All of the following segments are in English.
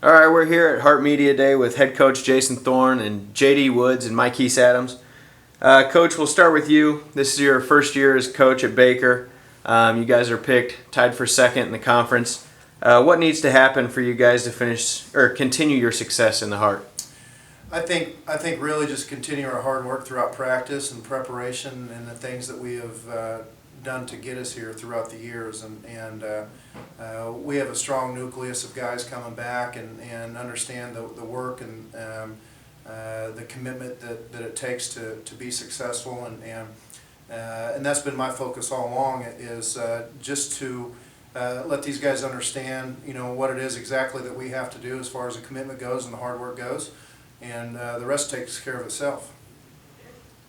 All right, we're here at Heart Media Day with head coach Jason Thorne and JD Woods and Mike Keese Adams. Coach, we'll start with you. This is your first year as coach at Baker. You guys are picked, tied for second in the conference. What needs to happen for you guys to finish or continue your success in the Heart? I think really just continue our hard work throughout practice and preparation and the things that we have done to get us here throughout the years, and we have a strong nucleus of guys coming back and understand the work and the commitment that it takes to be successful, and that's been my focus all along is just to let these guys understand what it is exactly that we have to do as far as the commitment goes and the hard work goes, and the rest takes care of itself.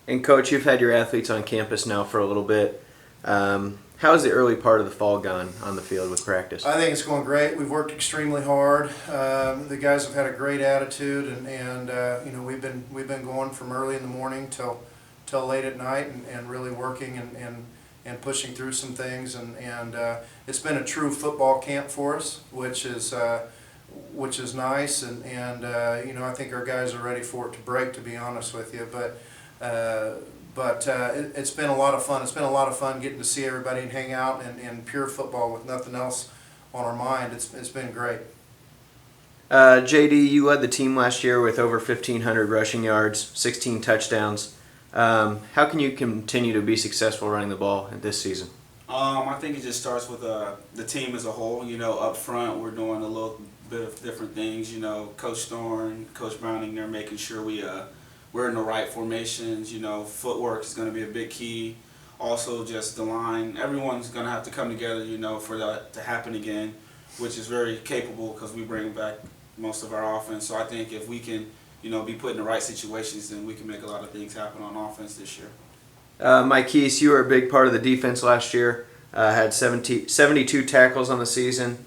And Coach, you've had your athletes on campus now for a little bit. How has the early part of the fall gone on the field with practice? I think it's going great. We've worked extremely hard. The guys have had a great attitude, and we've been going from early in the morning till late at night, and really working and pushing through some things, and it's been a true football camp for us, which is nice, and I think our guys are ready for it to break, to be honest with you, but it's been a lot of fun. It's been a lot of fun getting to see everybody and hang out and pure football with nothing else on our mind. It's been great. JD, you led the team last year with over 1,500 rushing yards, 16 touchdowns. How can you continue to be successful running the ball this season? I think it just starts with the team as a whole. Up front, we're doing a little bit of different things. Coach Thorne, Coach Browning, they're making sure we're in the right formations. Footwork is going to be a big key. Also, just the line. Everyone's going to have to come together, for that to happen again, which is very capable because we bring back most of our offense. So I think if we can, be put in the right situations, then we can make a lot of things happen on offense this year. Mike Keese, you were a big part of the defense last year. Had 72 tackles on the season.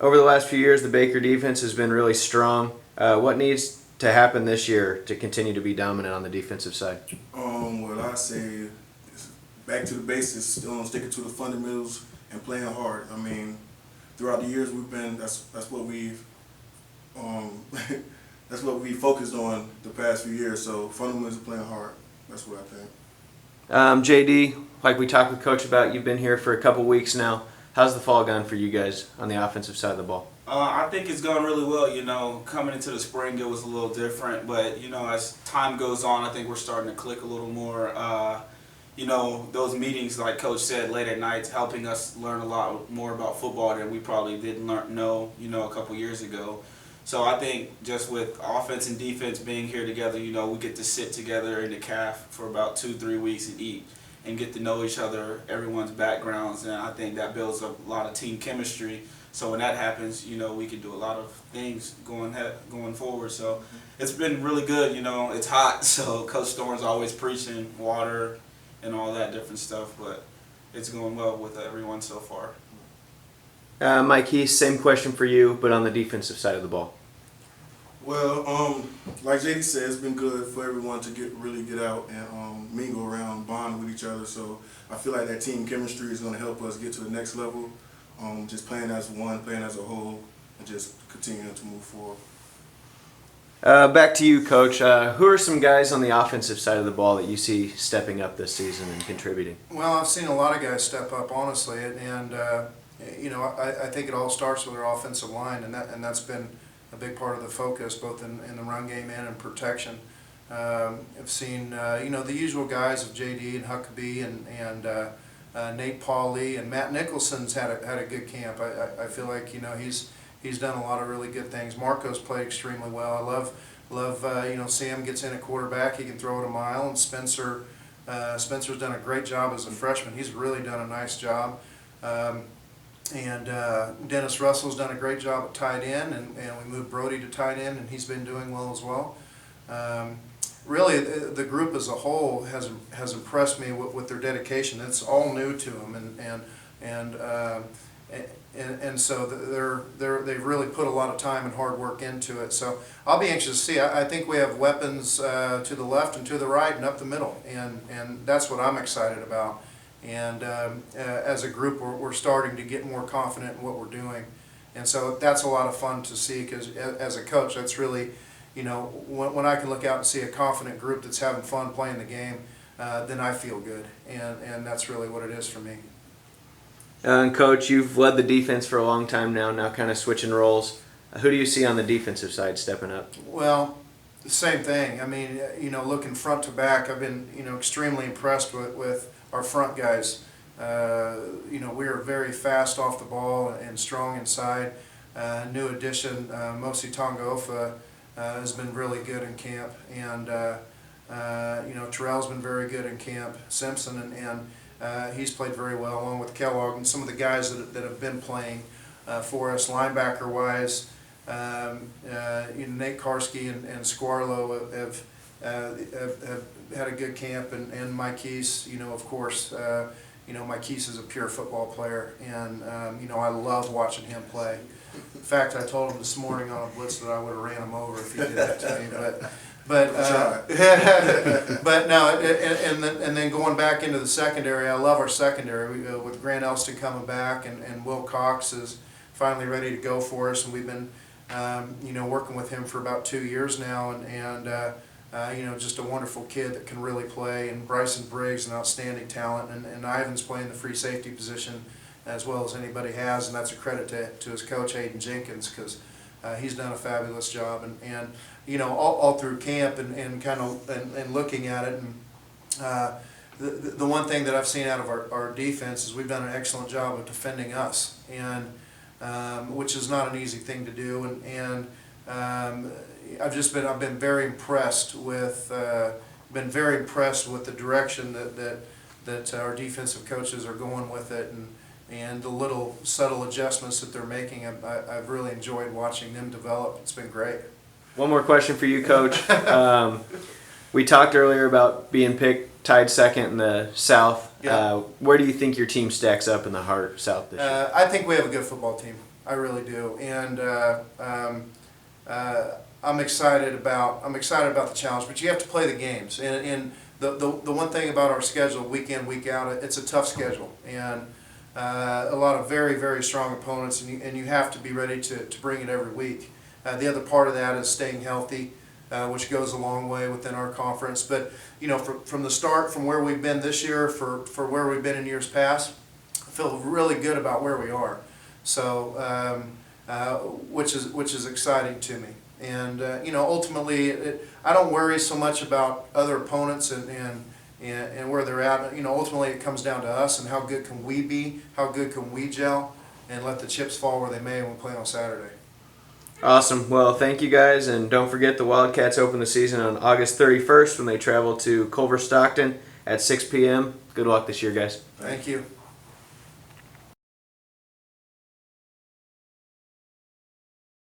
Over the last few years, the Baker defense has been really strong. What needs to happen this year to continue to be dominant on the defensive side? What I say is back to the basics, sticking to the fundamentals and playing hard. I mean, throughout the years that's what we've that's what we focused on the past few years. So fundamentals and playing hard. That's what I think. JD, like we talked with Coach about, you've been here for a couple weeks now. How's the fall gone for you guys on the offensive side of the ball? I think it's going really well. Coming into the spring, it was a little different, but as time goes on, I think we're starting to click a little more. Those meetings, like Coach said, late at night, helping us learn a lot more about football than we probably didn't know a couple years ago. So I think just with offense and defense being here together, we get to sit together in the CAF for about 2-3 weeks and eat and get to know each other, everyone's backgrounds, and I think that builds a lot of team chemistry. So when that happens, we can do a lot of things going forward. So it's been really good. It's hot, so Coach Thorne's always preaching water and all that different stuff, but it's going well with everyone so far. Mike Keese, same question for you, but on the defensive side of the ball. Well, like JD said, it's been good for everyone to really get out and mingle around, bond with each other. So I feel like that team chemistry is going to help us get to the next level. Just playing as one, playing as a whole, and just continuing to move forward. Back to you, Coach. Who are some guys on the offensive side of the ball that you see stepping up this season and contributing? Well, I've seen a lot of guys step up, honestly, and I think it all starts with our offensive line, and that's been a big part of the focus, both in the run game and in protection. I've seen the usual guys of JD and Huckabee and Nate Pauley, and Matt Nicholson's had a good camp. I feel like he's done a lot of really good things. Marco's played extremely well. I love Sam gets in at quarterback. He can throw it a mile, and Spencer's done a great job as a freshman. He's really done a nice job. And Dennis Russell's done a great job at tight end, and we moved Brody to tight end, and he's been doing well as well. Really, the group as a whole has impressed me with their dedication. It's all new to them, and so they've really put a lot of time and hard work into it. So I'll be anxious to see. I think we have weapons to the left and to the right and up the middle, and that's what I'm excited about. And as a group, we're starting to get more confident in what we're doing. And so that's a lot of fun to see, because as a coach, that's really, when I can look out and see a confident group that's having fun playing the game, then I feel good, and that's really what it is for me. And Coach, you've led the defense for a long time now kind of switching roles. Who do you see on the defensive side stepping up? Well, the same thing. I mean, looking front to back, I've been, extremely impressed with our front guys. We are very fast off the ball and strong inside. New addition, Mosi Tongaofa, has been really good in camp, and Terrell's been very good in camp. Simpson and he's played very well, along with Kellogg and some of the guys that have been playing for us, linebacker wise. Nate Karski and Squarlow have had a good camp, and Mike Keese, of course. Mike Keese is a pure football player, and I love watching him play. In fact, I told him this morning on a blitz that I would have ran him over if he did that to me. But no, and then going back into the secondary, I love our secondary with Grant Elston coming back, and Will Cox is finally ready to go for us, and we've been working with him for about 2 years now, and just a wonderful kid that can really play, and Bryson Briggs, an outstanding talent, and Ivan's playing the free safety position as well as anybody has, and that's a credit to his coach Hayden Jenkins, because he's done a fabulous job, and all through camp and kind of and looking at it, and the one thing that I've seen out of our defense is we've done an excellent job of defending us, and which is not an easy thing to do, and I've been very impressed with the direction that our defensive coaches are going with it, and the little subtle adjustments that they're making. I've really enjoyed watching them develop. It's been great. One more question for you, Coach. We talked earlier about being picked, tied second in the South. Yeah. Where do you think your team stacks up in the Heart South this year? I think we have a good football team. I really do, and I'm excited about the challenge. But you have to play the games, and the one thing about our schedule, week in, week out, it's a tough schedule, and a lot of very, very strong opponents, and you have to be ready to bring it every week. The other part of that is staying healthy, which goes a long way within our conference. But from the start, from where we've been this year for where we've been in years past, I feel really good about where we are. So, which is exciting to me. And ultimately, I don't worry so much about other opponents and where they're at. Ultimately, it comes down to us and how good can we be, how good can we gel, and let the chips fall where they may when we play on Saturday. Awesome. Well, thank you guys, and don't forget the Wildcats open the season on August 31st when they travel to Culver Stockton at 6 p.m. Good luck this year, guys. Thank you.